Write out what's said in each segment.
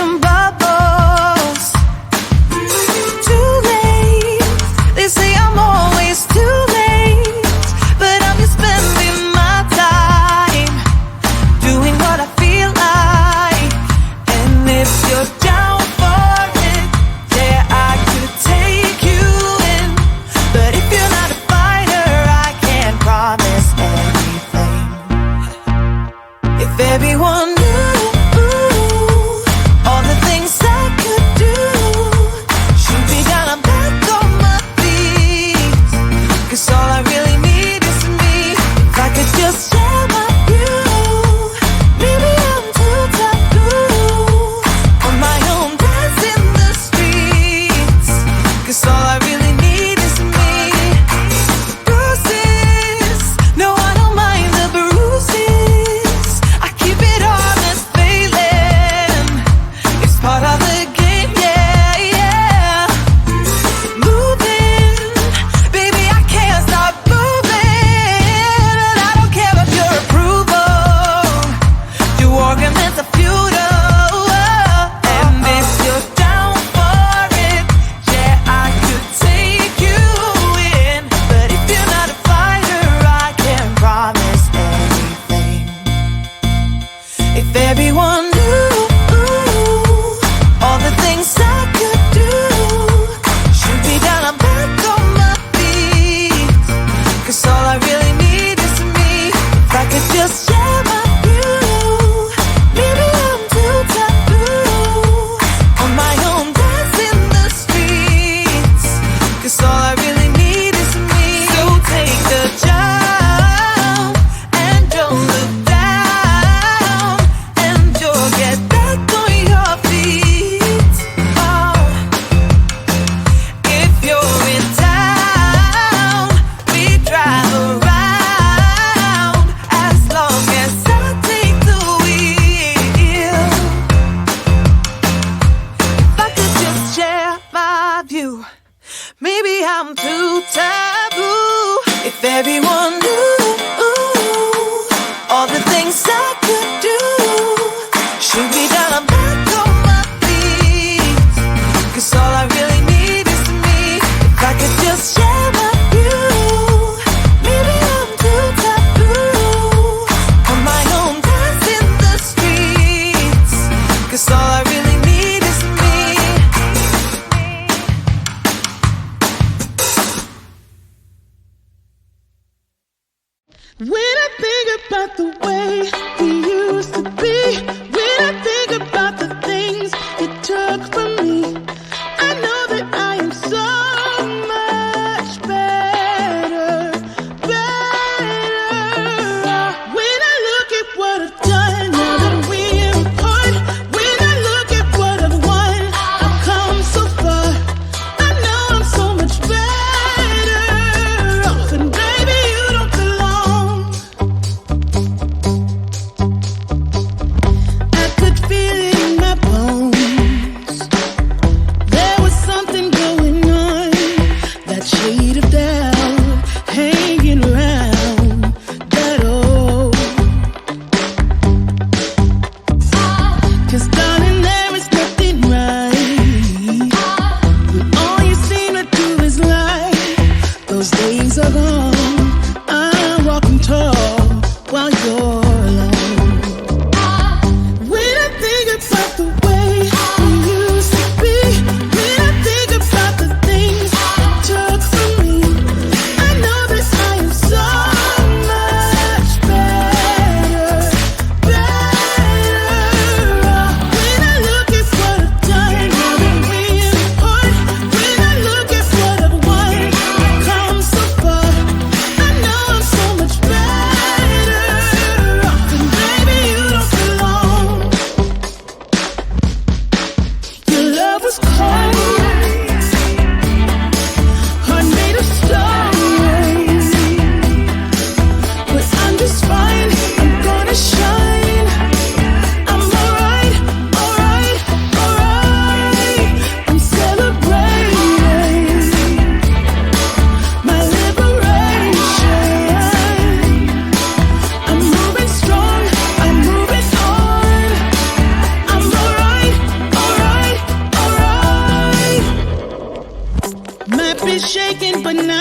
seeing bubbles. Too late, they say I'm always too late, but I'm just spending my time doing what I feel like. And if you're down for it, yeah, I could take you in. But if you're not a fighter, I can't promise anything. If everyone knew all the things I could do, shoot me down, I'm back on my feet. 'Cause all I really need is me. If I could just share my view, maybe I'm too taboo on my own, dance in the streets. 'Cause all I really need is me. Bruises, no, I don't mind the bruises. I keep it honest, failing. It's part of the game, yeah, yeah. Moving, baby, I can't stop moving. And I don't care about your approval. Your arguments are futile. And if you're down for it, yeah, I could take you in. But if you're not a fighter, I can't promise anything. If everyone knew all the things I could do, shoot me down, I'm back on my feet. 'Cause all I really need is me. If I could just share my view, maybe I'm too taboo on my own, dance in the streets. 'Cause all I really need is me. So take the jump and don't look down, and you'll get back on your feet. Oh, if you're in town, we drive around as long as I take the wheel. If I could just share my view, maybe I'm too taboo. If everyone knew all the things I could do, shoot me down, I'm back on my feet. 'Cause all I really need is me. If I could just share my view, maybe I'm too taboo on my own, dance in the streets. 'Cause all I really need is me. When I think about the way we used to be, when I think about the things you took from me, I know that I am so much better, better. When I look at what I've done, now that we're apart, when I look at what I've won, I've come so far. I know I'm so much better off, and baby, you don't belong.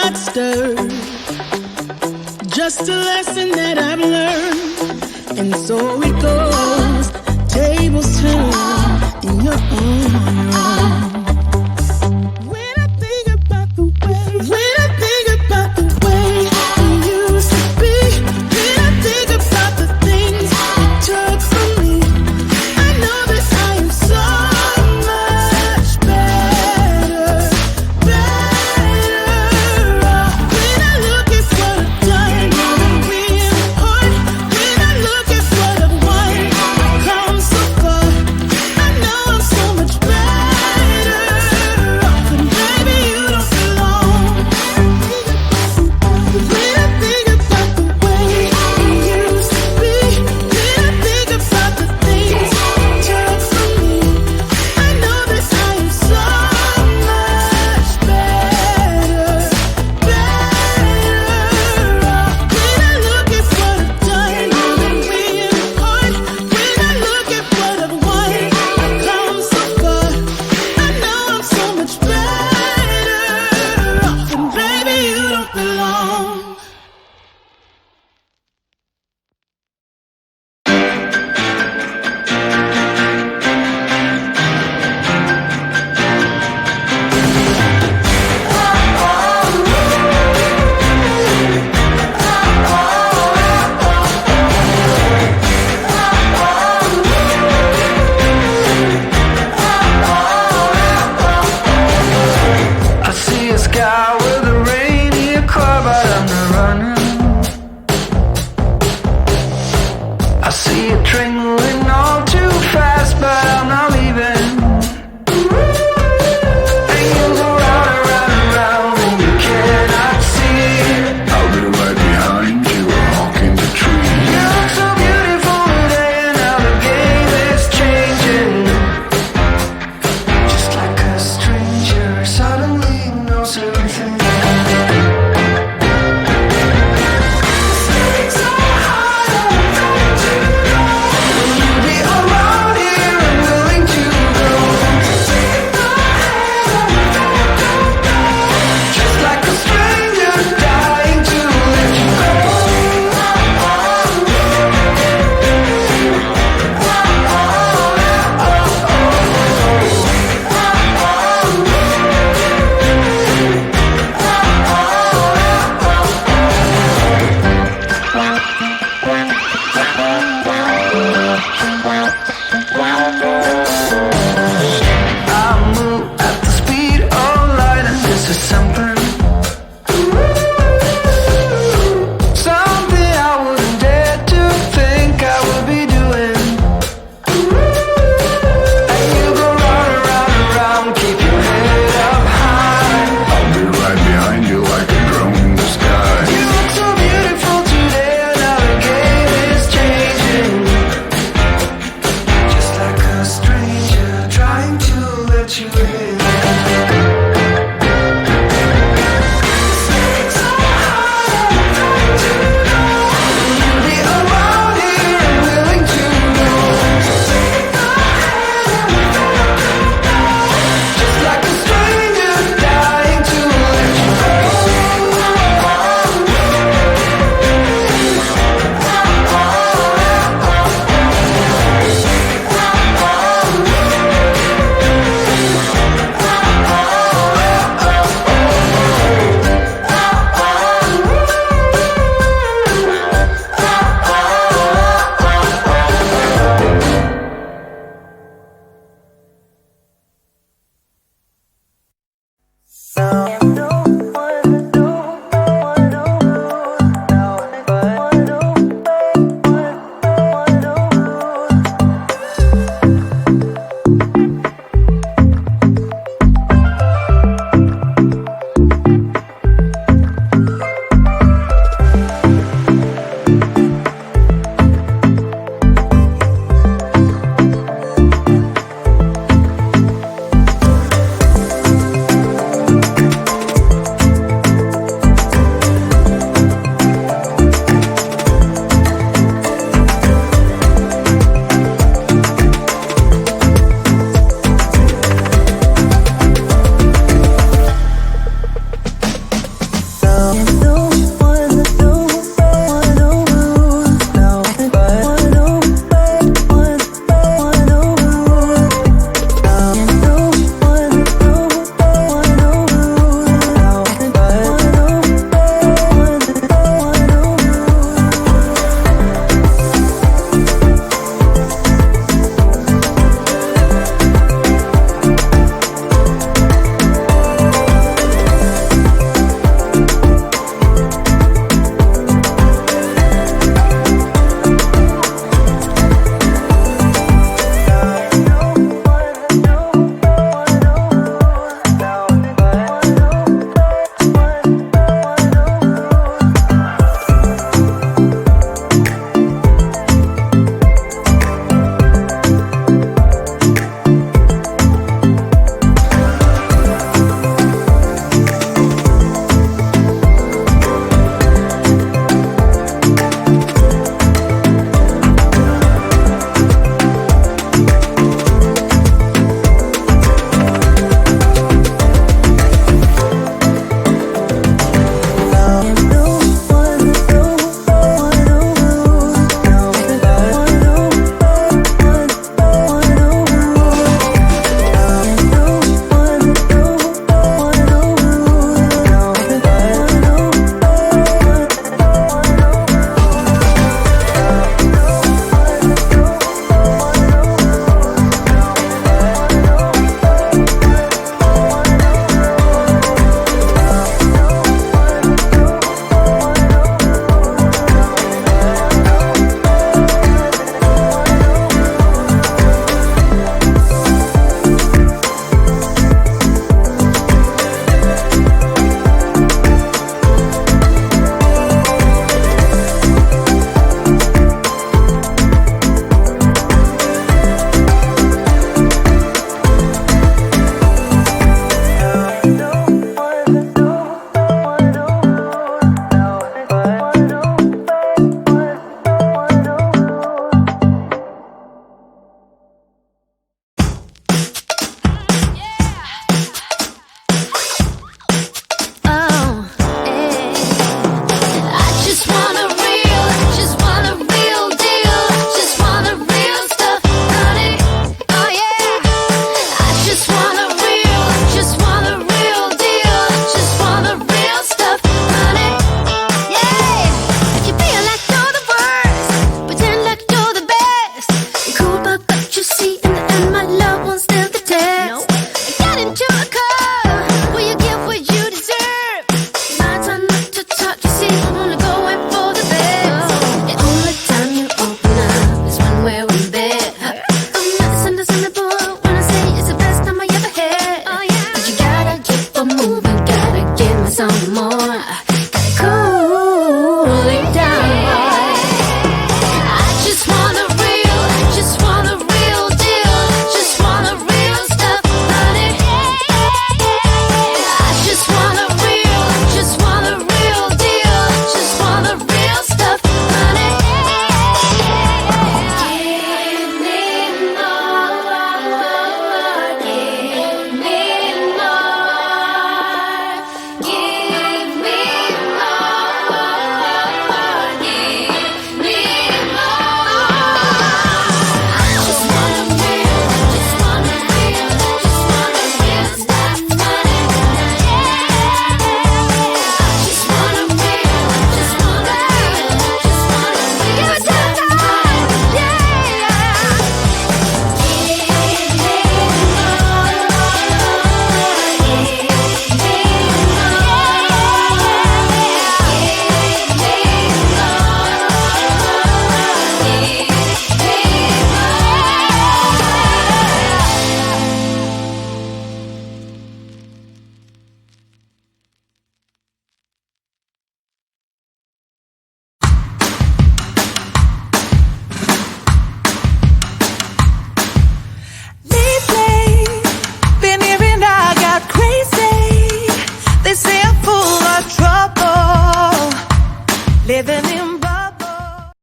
not stirred. Just a lesson that I've learned. And so it goes, tables turn.